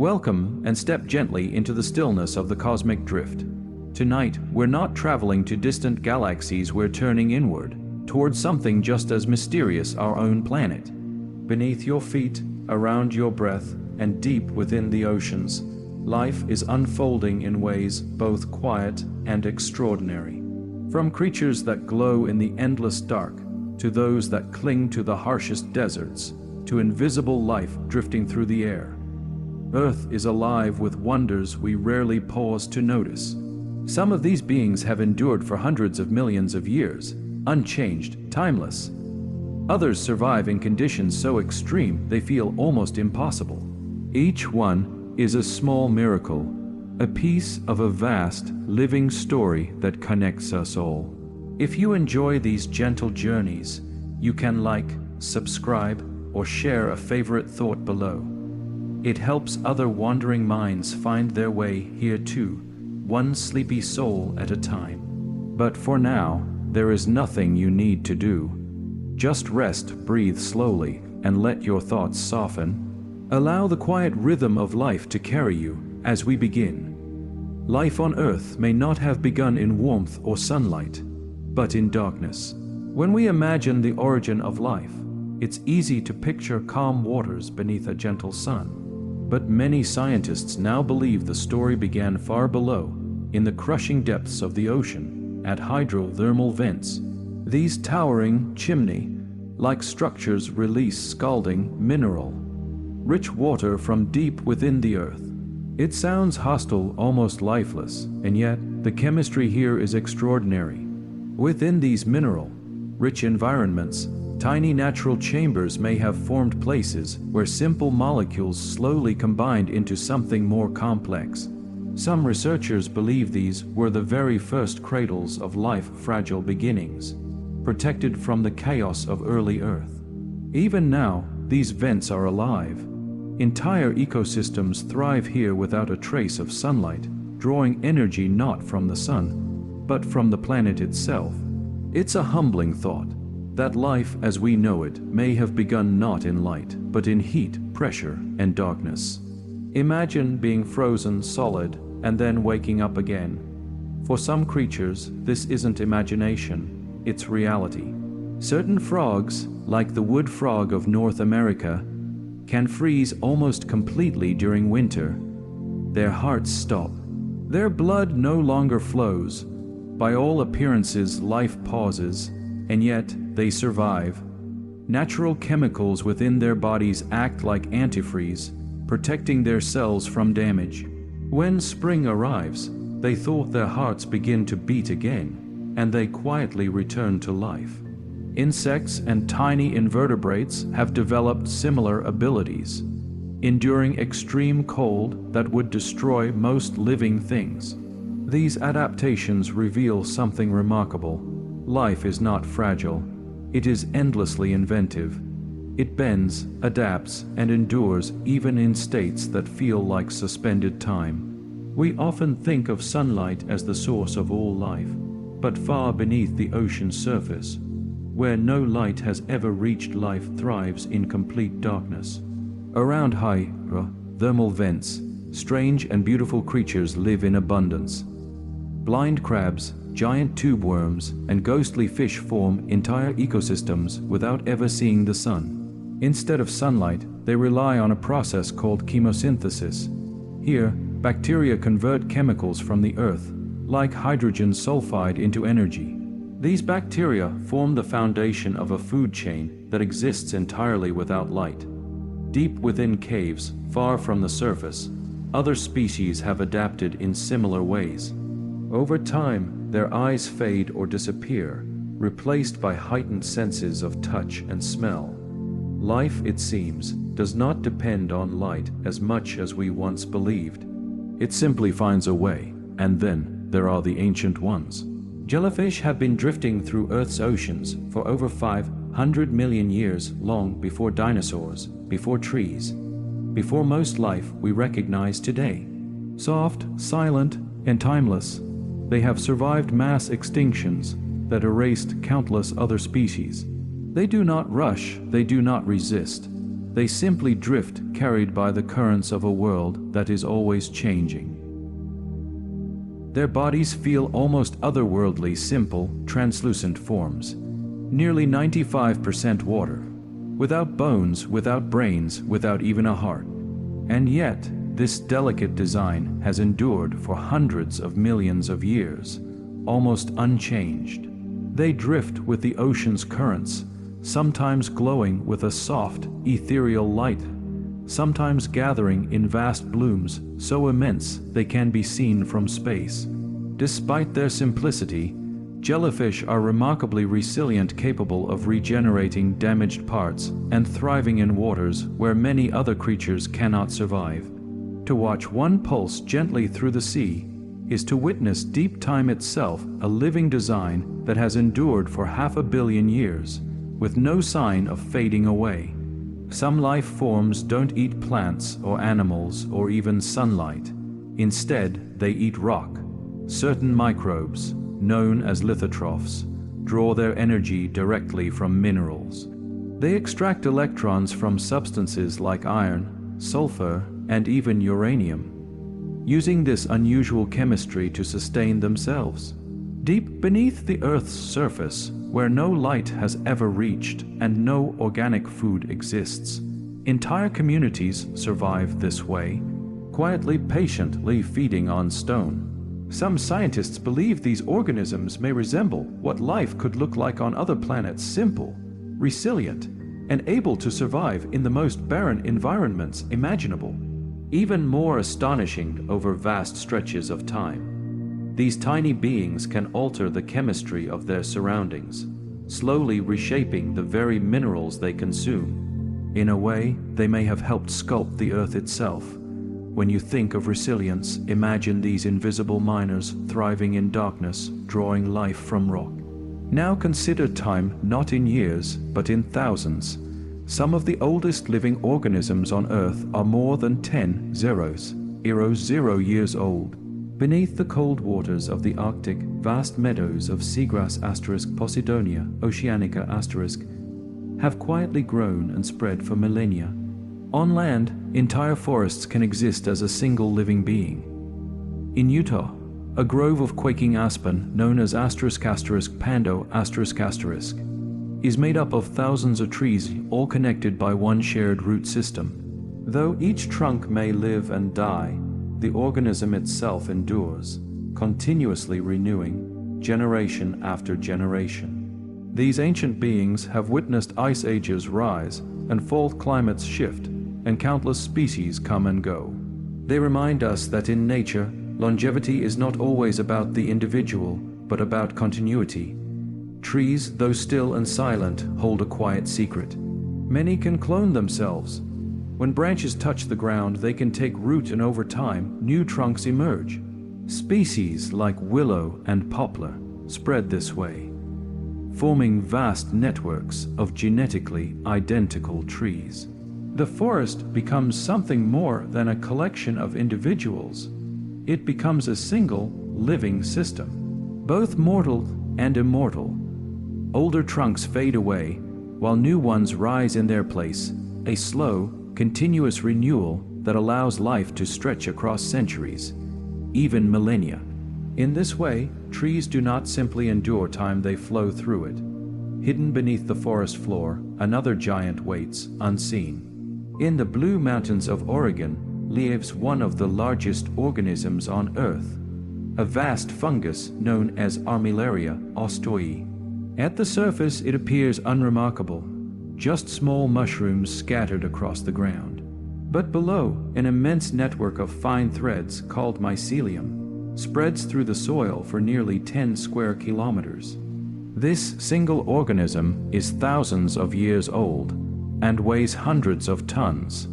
Welcome and step gently into the stillness of the cosmic drift. Tonight, we're not traveling to distant galaxies, we're turning inward, towards something just as mysterious, our own planet. Beneath your feet, around your breath, and deep within the oceans, life is unfolding in ways both quiet and extraordinary. From creatures that glow in the endless dark, to those that cling to the harshest deserts, to invisible life drifting through the air. Earth is alive with wonders we rarely pause to notice. Some of these beings have endured for hundreds of millions of years, unchanged, timeless. Others survive in conditions so extreme they feel almost impossible. Each one is a small miracle, a piece of a vast, living story that connects us all. If you enjoy these gentle journeys, you can like, subscribe, or share a favorite thought below. It helps other wandering minds find their way here too, one sleepy soul at a time. But for now, there is nothing you need to do. Just rest, breathe slowly, and let your thoughts soften. Allow the quiet rhythm of life to carry you as we begin. Life on Earth may not have begun in warmth or sunlight, but in darkness. When we imagine the origin of life, it's easy to picture calm waters beneath a gentle sun. But many scientists now believe the story began far below, in the crushing depths of the ocean, at hydrothermal vents. These towering, chimney-like structures release scalding, mineral-rich water from deep within the earth. It sounds hostile, almost lifeless, and yet the chemistry here is extraordinary. Within these mineral-rich environments, tiny natural chambers may have formed places where simple molecules slowly combined into something more complex. Some researchers believe these were the very first cradles of life, fragile beginnings, protected from the chaos of early Earth. Even now, these vents are alive. Entire ecosystems thrive here without a trace of sunlight, drawing energy not from the sun, but from the planet itself. It's a humbling thought that life as we know it may have begun not in light, but in heat, pressure, and darkness. Imagine being frozen solid and then waking up again. For some creatures, this isn't imagination, it's reality. Certain frogs, like the wood frog of North America, can freeze almost completely during winter. Their hearts stop. Their blood no longer flows. By all appearances, life pauses, and yet they survive. Natural chemicals within their bodies act like antifreeze, protecting their cells from damage. When spring arrives, they thought their hearts begin to beat again, and they quietly return to life. Insects and tiny invertebrates have developed similar abilities, enduring extreme cold that would destroy most living things. These adaptations reveal something remarkable. Life is not fragile. It is endlessly inventive. It bends, adapts, and endures even in states that feel like suspended time. We often think of sunlight as the source of all life, but far beneath the ocean's surface, where no light has ever reached, life thrives in complete darkness. Around hydrothermal vents, strange and beautiful creatures live in abundance. Blind crabs, giant tube worms, and ghostly fish form entire ecosystems without ever seeing the sun. Instead of sunlight, they rely on a process called chemosynthesis. Here, bacteria convert chemicals from the earth, like hydrogen sulfide, into energy. These bacteria form the foundation of a food chain that exists entirely without light. Deep within caves, far from the surface, other species have adapted in similar ways. Over time, their eyes fade or disappear, replaced by heightened senses of touch and smell. Life, it seems, does not depend on light as much as we once believed. It simply finds a way, and then there are the ancient ones. Jellyfish have been drifting through Earth's oceans for over 500 million years, long before dinosaurs, before trees, before most life we recognize today. Soft, silent, and timeless, they have survived mass extinctions that erased countless other species. They do not rush, they do not resist. They simply drift, carried by the currents of a world that is always changing. Their bodies feel almost otherworldly, simple, translucent forms. Nearly 95% water. Without bones, without brains, without even a heart. And yet, this delicate design has endured for hundreds of millions of years, almost unchanged. They drift with the ocean's currents, sometimes glowing with a soft, ethereal light, sometimes gathering in vast blooms so immense they can be seen from space. Despite their simplicity, jellyfish are remarkably resilient, capable of regenerating damaged parts and thriving in waters where many other creatures cannot survive. To watch one pulse gently through the sea is to witness deep time itself, a living design that has endured for 500 million years, with no sign of fading away. Some life forms don't eat plants or animals or even sunlight. Instead, they eat rock. Certain microbes, known as lithotrophs, draw their energy directly from minerals. They extract electrons from substances like iron, sulfur, and even uranium, using this unusual chemistry to sustain themselves. Deep beneath the Earth's surface, where no light has ever reached and no organic food exists, entire communities survive this way, quietly, patiently feeding on stone. Some scientists believe these organisms may resemble what life could look like on other planets: simple, resilient, and able to survive in the most barren environments imaginable. Even more astonishing, over vast stretches of time, these tiny beings can alter the chemistry of their surroundings, slowly reshaping the very minerals they consume. In a way, they may have helped sculpt the Earth itself. When you think of resilience, imagine these invisible miners thriving in darkness, drawing life from rock. Now consider time not in years, but in thousands. Some of the oldest living organisms on Earth are more than 10 years old. Beneath the cold waters of the Arctic, vast meadows of seagrass Posidonia oceanica have quietly grown and spread for millennia. On land, entire forests can exist as a single living being. In Utah, a grove of quaking aspen, known as Pando is made up of thousands of trees, all connected by one shared root system. Though each trunk may live and die, the organism itself endures, continuously renewing, generation after generation. These ancient beings have witnessed ice ages rise and fall, climates shift, and countless species come and go. They remind us that in nature, longevity is not always about the individual, but about continuity. Trees, though still and silent, hold a quiet secret. Many can clone themselves. When branches touch the ground, they can take root, and over time, new trunks emerge. Species like willow and poplar spread this way, forming vast networks of genetically identical trees. The forest becomes something more than a collection of individuals. It becomes a single, living system, both mortal and immortal. Older trunks fade away, while new ones rise in their place, a slow, continuous renewal that allows life to stretch across centuries, even millennia. In this way, trees do not simply endure time, they flow through it. Hidden beneath the forest floor, another giant waits, unseen. In the Blue Mountains of Oregon lives one of the largest organisms on Earth, a vast fungus known as Armillaria ostoi. At the surface, it appears unremarkable, just small mushrooms scattered across the ground. But below, an immense network of fine threads called mycelium spreads through the soil for nearly 10 square kilometers. This single organism is thousands of years old and weighs hundreds of tons.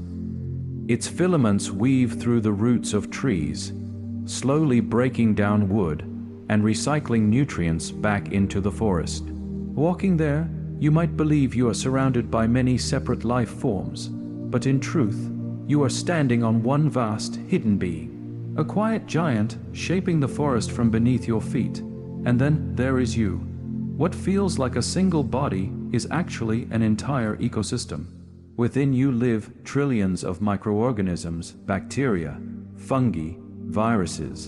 Its filaments weave through the roots of trees, slowly breaking down wood and recycling nutrients back into the forest. Walking there, you might believe you are surrounded by many separate life forms, but in truth, you are standing on one vast, hidden being, a quiet giant shaping the forest from beneath your feet. And then there is you. What feels like a single body is actually an entire ecosystem. Within you live trillions of microorganisms, bacteria, fungi, viruses,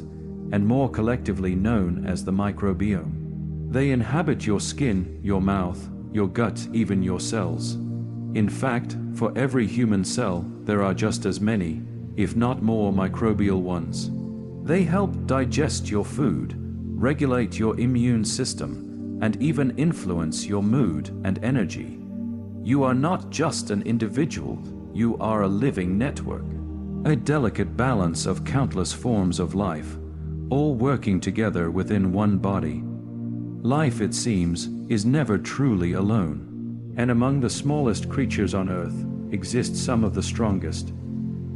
and more collectively known as the microbiome. They inhabit your skin, your mouth, your gut, even your cells. In fact, for every human cell, there are just as many, if not more, microbial ones. They help digest your food, regulate your immune system, and even influence your mood and energy. You are not just an individual, you are a living network, a delicate balance of countless forms of life, all working together within one body. Life, it seems, is never truly alone. And among the smallest creatures on Earth exist some of the strongest.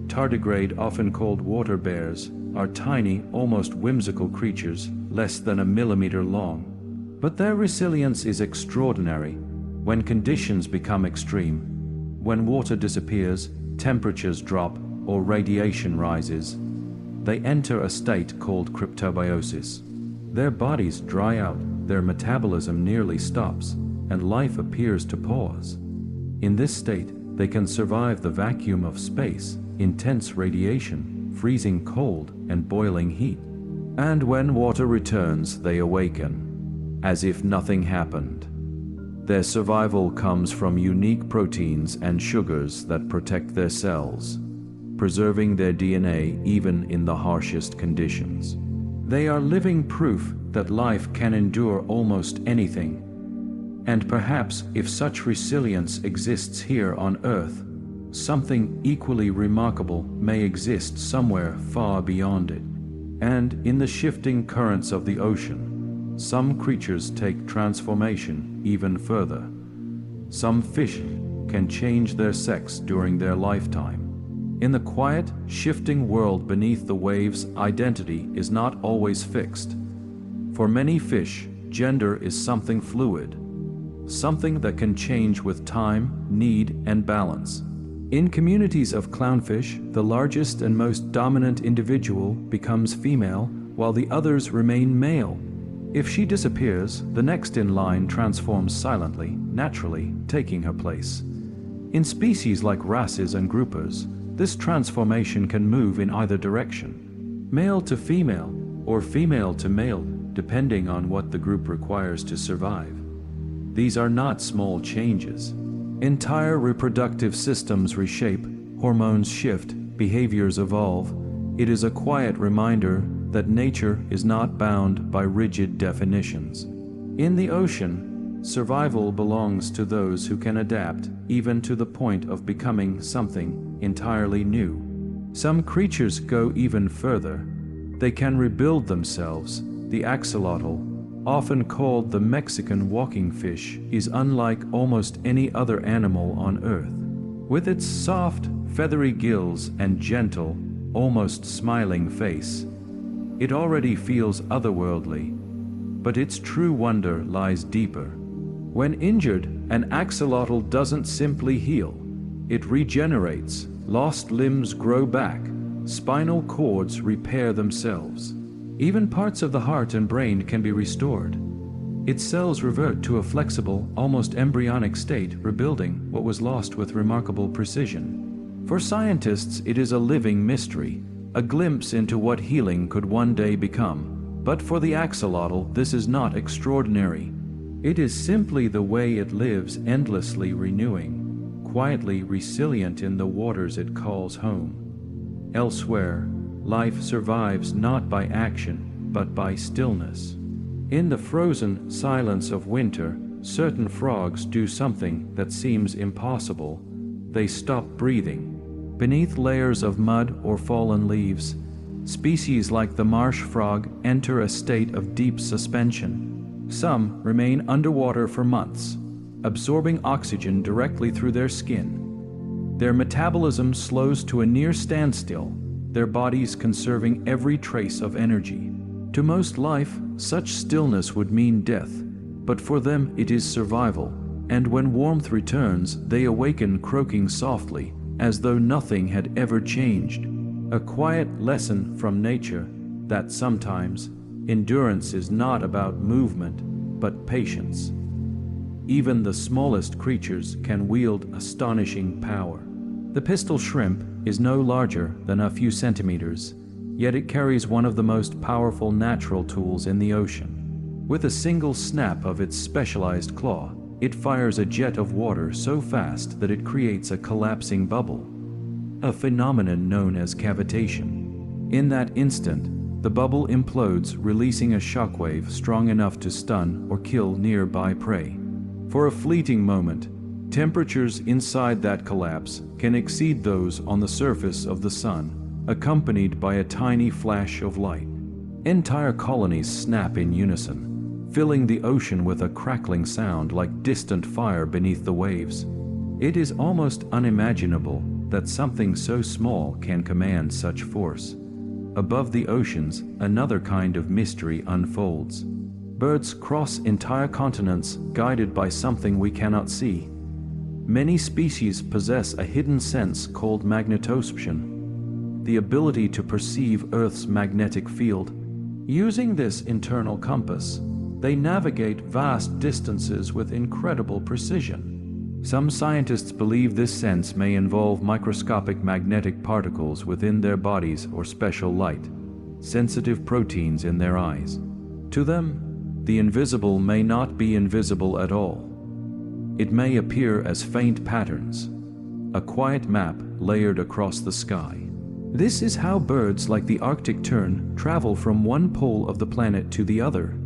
Tardigrade, often called water bears, are tiny, almost whimsical creatures, less than a millimeter long. But their resilience is extraordinary. When conditions become extreme, when water disappears, temperatures drop, or radiation rises, they enter a state called cryptobiosis. Their bodies dry out, their metabolism nearly stops, and life appears to pause. In this state, they can survive the vacuum of space, intense radiation, freezing cold, and boiling heat. And when water returns, they awaken, as if nothing happened. Their survival comes from unique proteins and sugars that protect their cells, preserving their DNA even in the harshest conditions. They are living proof that life can endure almost anything. And perhaps if such resilience exists here on Earth, something equally remarkable may exist somewhere far beyond it. And in the shifting currents of the ocean, some creatures take transformation even further. Some fish can change their sex during their lifetime. In the quiet, shifting world beneath the waves, identity is not always fixed. For many fish, gender is something fluid, something that can change with time, need, and balance. In communities of clownfish, the largest and most dominant individual becomes female, while the others remain male. If she disappears, the next in line transforms silently, naturally, taking her place. In species like wrasses and groupers, this transformation can move in either direction, male to female, or female to male, depending on what the group requires to survive. These are not small changes. Entire reproductive systems reshape, hormones shift, behaviors evolve. It is a quiet reminder that nature is not bound by rigid definitions. In the ocean, survival belongs to those who can adapt, even to the point of becoming something entirely new. Some creatures go even further. They can rebuild themselves. The axolotl, often called the Mexican walking fish, is unlike almost any other animal on Earth. With its soft, feathery gills and gentle, almost smiling face, it already feels otherworldly, but its true wonder lies deeper. When injured, an axolotl doesn't simply heal. It regenerates, lost limbs grow back, spinal cords repair themselves. Even parts of the heart and brain can be restored. Its cells revert to a flexible, almost embryonic state, rebuilding what was lost with remarkable precision. For scientists, it is a living mystery, a glimpse into what healing could one day become. But for the axolotl, this is not extraordinary. It is simply the way it lives, endlessly renewing, quietly resilient in the waters it calls home. Elsewhere, life survives not by action, but by stillness. In the frozen silence of winter, certain frogs do something that seems impossible. They stop breathing. Beneath layers of mud or fallen leaves, species like the marsh frog enter a state of deep suspension. Some remain underwater for months, absorbing oxygen directly through their skin. Their metabolism slows to a near standstill, their bodies conserving every trace of energy. To most life, such stillness would mean death, but for them it is survival, and when warmth returns, they awaken croaking softly, as though nothing had ever changed. A quiet lesson from nature that sometimes endurance is not about movement, but patience. even the smallest creatures can wield astonishing power. The pistol shrimp is no larger than a few centimeters, yet it carries one of the most powerful natural tools in the ocean. With a single snap of its specialized claw, it fires a jet of water so fast that it creates a collapsing bubble, a phenomenon known as cavitation. In that instant, the bubble implodes, releasing a shockwave strong enough to stun or kill nearby prey. For a fleeting moment, temperatures inside that collapse can exceed those on the surface of the sun, accompanied by a tiny flash of light. Entire colonies snap in unison, filling the ocean with a crackling sound like distant fire beneath the waves. It is almost unimaginable that something so small can command such force. Above the oceans, another kind of mystery unfolds. Birds cross entire continents guided by something we cannot see. Many species possess a hidden sense called magnetoception, the ability to perceive Earth's magnetic field. Using this internal compass, they navigate vast distances with incredible precision. Some scientists believe this sense may involve microscopic magnetic particles within their bodies or special light, sensitive proteins in their eyes. To them, the invisible may not be invisible at all. It may appear as faint patterns, a quiet map layered across the sky. This is how birds like the Arctic tern travel from one pole of the planet to the other,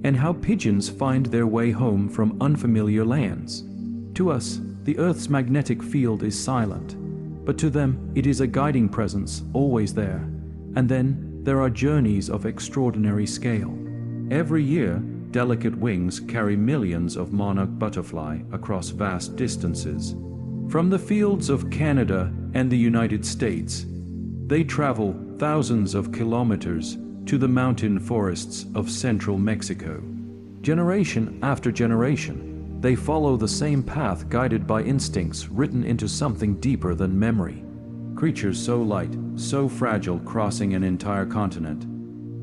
and how pigeons find their way home from unfamiliar lands. To us, the Earth's magnetic field is silent, but to them it is a guiding presence always there. And then there are journeys of extraordinary scale. Every year, delicate wings carry millions of monarch butterfly across vast distances. From the fields of Canada and the United States, they travel thousands of kilometers to the mountain forests of central Mexico. Generation after generation, they follow the same path guided by instincts written into something deeper than memory. Creatures so light, so fragile, crossing an entire continent.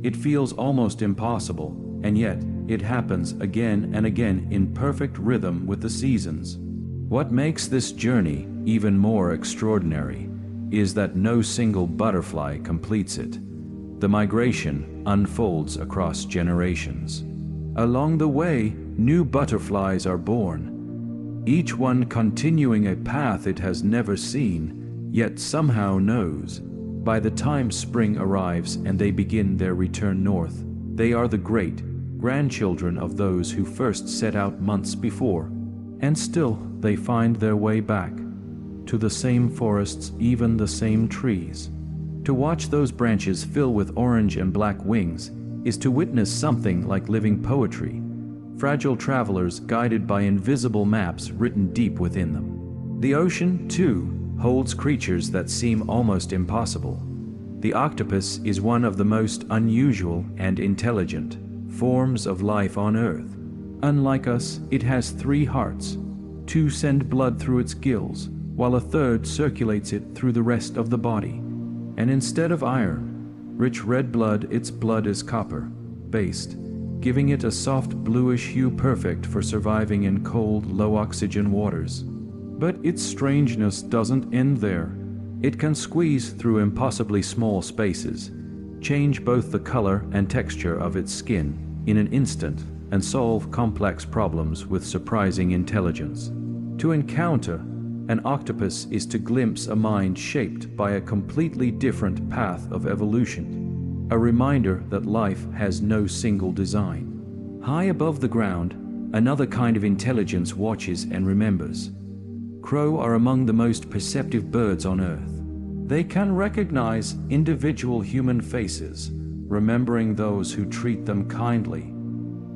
It feels almost impossible, and yet it happens again and again in perfect rhythm with the seasons. What makes this journey even more extraordinary is that no single butterfly completes it. The migration unfolds across generations. Along the way, new butterflies are born, each one continuing a path it has never seen, yet somehow knows. By the time spring arrives and they begin their return north, they are the great-grandchildren of those who first set out months before, and still they find their way back to the same forests, even the same trees. To watch those branches fill with orange and black wings is to witness something like living poetry, fragile travelers guided by invisible maps written deep within them. The ocean, too, holds creatures that seem almost impossible. The octopus is one of the most unusual and intelligent forms of life on Earth. Unlike us, it has 3 hearts. 2 send blood through its gills, while a third circulates it through the rest of the body. And instead of iron, rich red blood, its blood is copper-based, giving it a soft bluish hue perfect for surviving in cold, low-oxygen waters. But its strangeness doesn't end there. It can squeeze through impossibly small spaces, change both the color and texture of its skin in an instant, and solve complex problems with surprising intelligence. To encounter an octopus is to glimpse a mind shaped by a completely different path of evolution, a reminder that life has no single design. High above the ground, another kind of intelligence watches and remembers. Crow are among the most perceptive birds on Earth. They can recognize individual human faces, remembering those who treat them kindly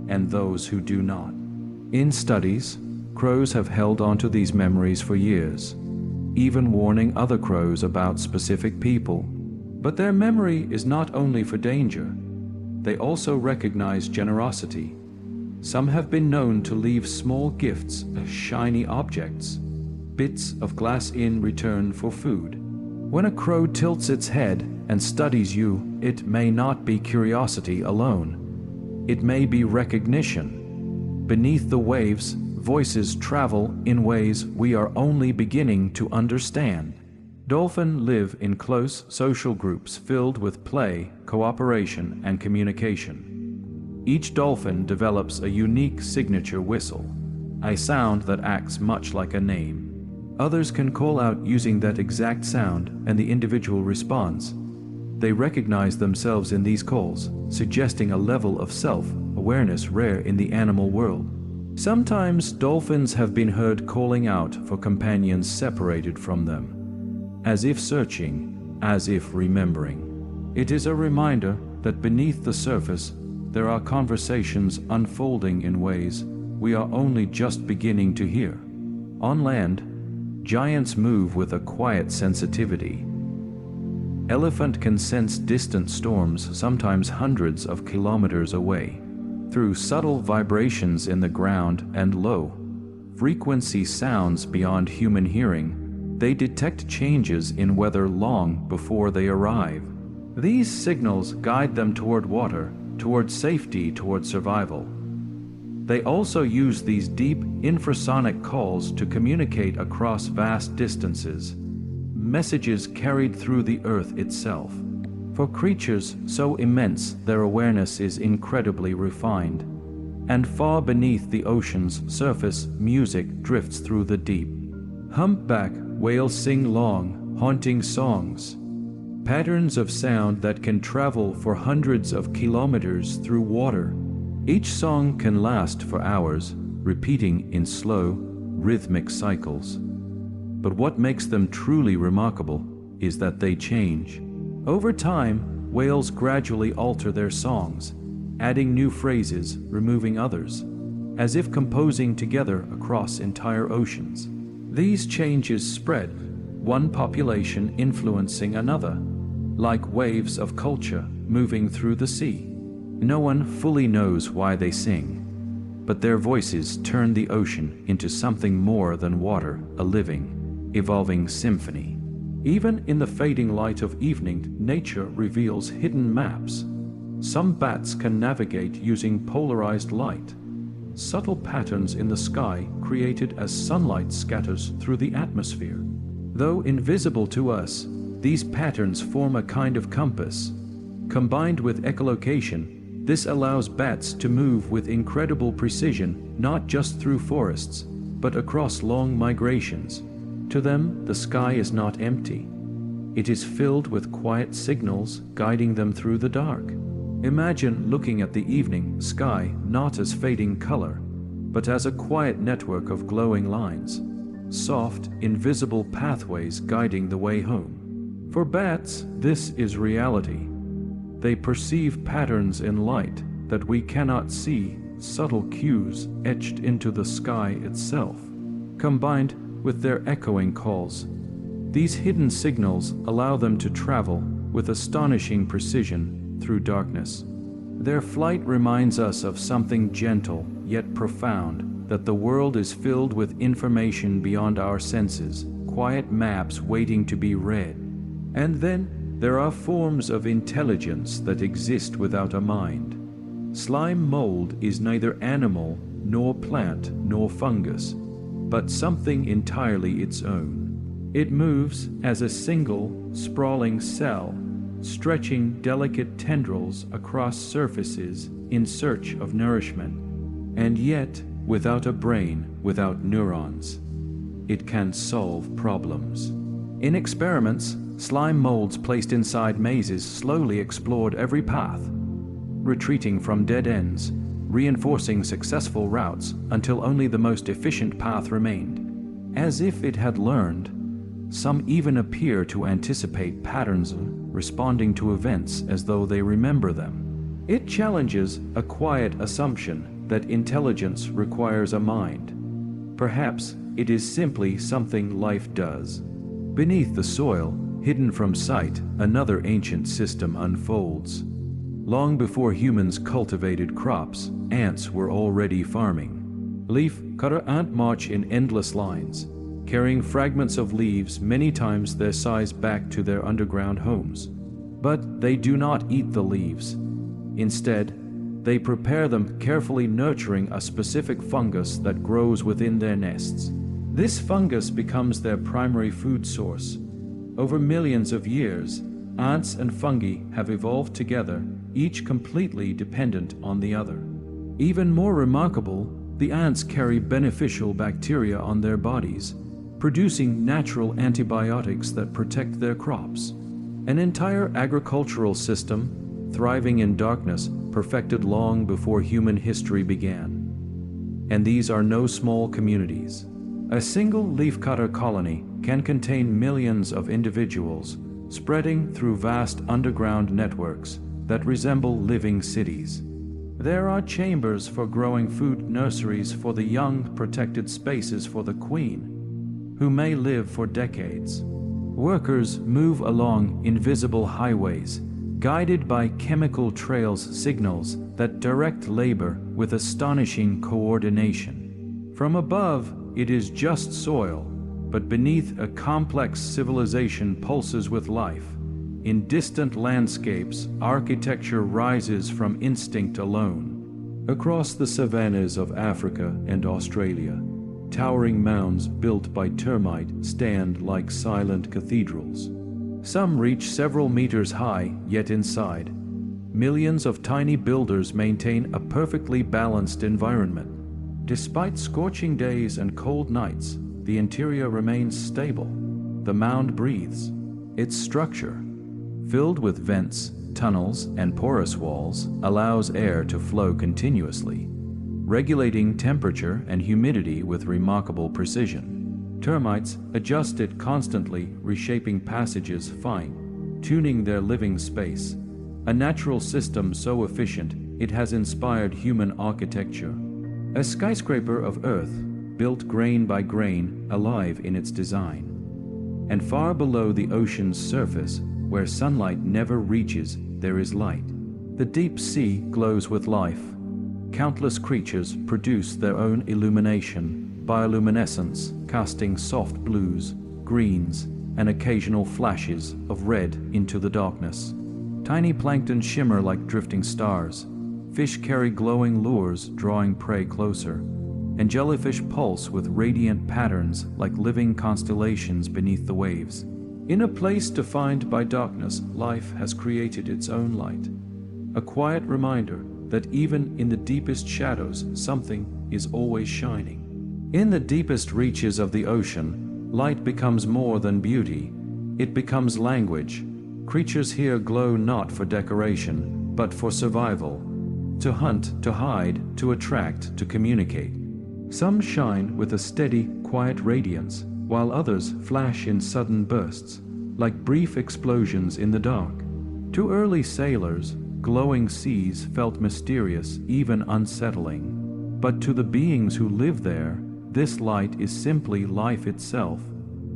and those who do not. In studies, crows have held onto these memories for years, even warning other crows about specific people. But their memory is not only for danger. They also recognize generosity. Some have been known to leave small gifts as shiny objects, bits of glass in return for food. When a crow tilts its head and studies you, it may not be curiosity alone. It may be recognition. Beneath the waves, voices travel in ways we are only beginning to understand. Dolphins live in close social groups filled with play, cooperation, and communication. Each dolphin develops a unique signature whistle, a sound that acts much like a name. Others can call out using that exact sound, and the individual responds. They recognize themselves in these calls, suggesting a level of self-awareness rare in the animal world. Sometimes dolphins have been heard calling out for companions separated from them, as if searching, as if remembering. It is a reminder that beneath the surface, there are conversations unfolding in ways we are only just beginning to hear. On land, giants move with a quiet sensitivity. Elephant can sense distant storms, sometimes hundreds of kilometers away. Through subtle vibrations in the ground and low-frequency sounds beyond human hearing, they detect changes in weather long before they arrive. These signals guide them toward water, toward safety, toward survival. They also use these deep infrasonic calls to communicate across vast distances, messages carried through the earth itself. For creatures so immense, their awareness is incredibly refined, and far beneath the ocean's surface, music drifts through the deep. Humpback whales sing long, haunting songs, patterns of sound that can travel for hundreds of kilometers through water. Each song can last for hours, repeating in slow, rhythmic cycles. But what makes them truly remarkable is that they change. Over time, whales gradually alter their songs, adding new phrases, removing others, as if composing together across entire oceans. These changes spread, one population influencing another, like waves of culture moving through the sea. No one fully knows why they sing, but their voices turn the ocean into something more than water, a living, evolving symphony. Even in the fading light of evening, nature reveals hidden maps. Some bats can navigate using polarized light, subtle patterns in the sky created as sunlight scatters through the atmosphere. Though invisible to us, these patterns form a kind of compass. Combined with echolocation, this allows bats to move with incredible precision, not just through forests, but across long migrations. To them, the sky is not empty. It is filled with quiet signals guiding them through the dark. Imagine looking at the evening sky not as fading color, but as a quiet network of glowing lines, soft, invisible pathways guiding the way home. For bats, this is reality. They perceive patterns in light that we cannot see, subtle cues etched into the sky itself. Combined with their echoing calls, these hidden signals allow them to travel with astonishing precision through darkness. Their flight reminds us of something gentle yet profound, that the world is filled with information beyond our senses, quiet maps waiting to be read. And then there are forms of intelligence that exist without a mind. Slime mold is neither animal, nor plant, nor fungus, but something entirely its own. It moves as a single, sprawling cell, stretching delicate tendrils across surfaces in search of nourishment. And yet, without a brain, without neurons, it can solve problems. In experiments, slime molds placed inside mazes slowly explored every path, retreating from dead ends, reinforcing successful routes until only the most efficient path remained. As if it had learned, some even appear to anticipate patterns, responding to events as though they remember them. It challenges a quiet assumption that intelligence requires a mind. Perhaps it is simply something life does. Beneath the soil, hidden from sight, another ancient system unfolds. Long before humans cultivated crops, ants were already farming. Leaf-cutter ants march in endless lines, carrying fragments of leaves many times their size back to their underground homes. But they do not eat the leaves. Instead, They prepare them, carefully nurturing a specific fungus that grows within their nests. This fungus becomes their primary food source. Over millions of years, ants and fungi have evolved together, each completely dependent on the other. Even more remarkable, the ants carry beneficial bacteria on their bodies, producing natural antibiotics that protect their crops. An entire agricultural system, thriving in darkness, perfected long before human history began. And these are no small communities. A single leafcutter colony can contain millions of individuals, spreading through vast underground networks that resemble living cities. There are chambers for growing food, nurseries for the young, protected spaces for the queen, who may live for decades. Workers move along invisible highways, guided by chemical trails signals that direct labor with astonishing coordination. From above, it is just soil, but beneath a complex civilization pulses with life. In distant landscapes, architecture rises from instinct alone. Across the savannas of Africa and Australia, towering mounds built by termite stand like silent cathedrals. Some reach several meters high, yet inside, millions of tiny builders maintain a perfectly balanced environment. Despite scorching days and cold nights, the interior remains stable. The mound breathes. Its structure, filled with vents, tunnels, and porous walls, allows air to flow continuously, regulating temperature and humidity with remarkable precision. Termites adjust it constantly, reshaping passages, fine-tuning their living space. A natural system so efficient, it has inspired human architecture. A skyscraper of earth, built grain by grain, alive in its design. And far below the ocean's surface, where sunlight never reaches, there is light. The deep sea glows with life. Countless creatures produce their own illumination, bioluminescence, casting soft blues, greens, and occasional flashes of red into the darkness. Tiny plankton shimmer like drifting stars. Fish carry glowing lures, drawing prey closer. And jellyfish pulse with radiant patterns like living constellations beneath the waves. In a place defined by darkness, life has created its own light. A quiet reminder that even in the deepest shadows, something is always shining. In the deepest reaches of the ocean, light becomes more than beauty. It becomes language. Creatures here glow not for decoration, but for survival. To hunt, to hide, to attract, to communicate. Some shine with a steady, quiet radiance, while others flash in sudden bursts, like brief explosions in the dark. To early sailors, glowing seas felt mysterious, even unsettling. But to the beings who live there, this light is simply life itself.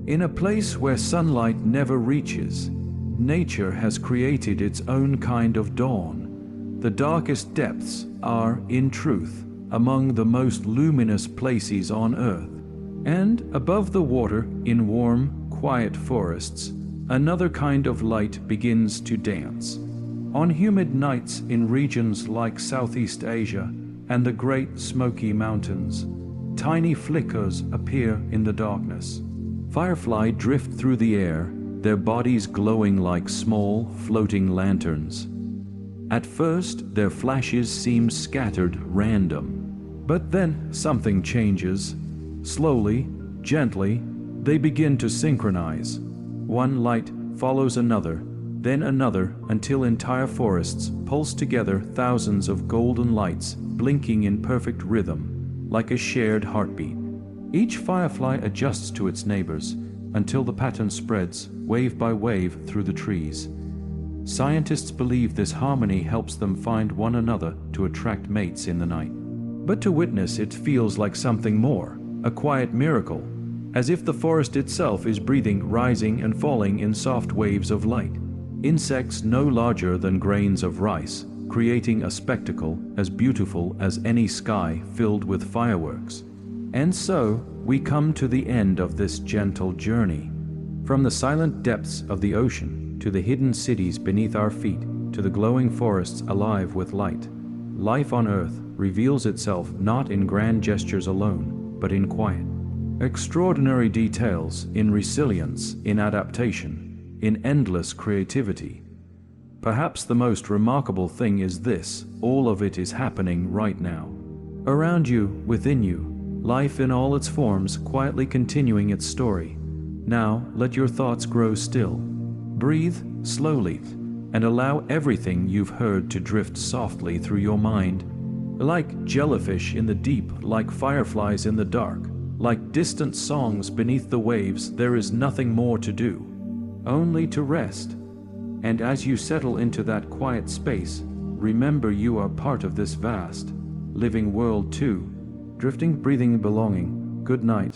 In a place where sunlight never reaches, nature has created its own kind of dawn. The darkest depths are, in truth, among the most luminous places on Earth. And above the water, in warm, quiet forests, another kind of light begins to dance. On humid nights in regions like Southeast Asia and the Great Smoky Mountains, tiny flickers appear in the darkness. Fireflies drift through the air, their bodies glowing like small, floating lanterns. At first, their flashes seem scattered, random. But then something changes. Slowly, gently, they begin to synchronize. One light follows another, then another, until entire forests pulse together, thousands of golden lights blinking in perfect rhythm, like a shared heartbeat. Each firefly adjusts to its neighbors until the pattern spreads, wave by wave, through the trees. Scientists believe this harmony helps them find one another to attract mates in the night. But to witness it feels like something more. A quiet miracle, as if the forest itself is breathing, rising and falling in soft waves of light. Insects no larger than grains of rice, creating a spectacle as beautiful as any sky filled with fireworks. And so, we come to the end of this gentle journey. From the silent depths of the ocean, to the hidden cities beneath our feet, to the glowing forests alive with light. life on Earth reveals itself not in grand gestures alone, but in quiet, extraordinary details, in resilience, in adaptation, in endless creativity. Perhaps the most remarkable thing is this: all of it is happening right now. Around you, within you, life in all its forms quietly continuing its story. Now, let your thoughts grow still. Breathe slowly, and allow everything you've heard to drift softly through your mind. Like jellyfish in the deep, like fireflies in the dark, like distant songs beneath the waves, there is nothing more to do, only to rest. And as you settle into that quiet space, remember you are part of this vast, living world too. Drifting, breathing, belonging. Good night.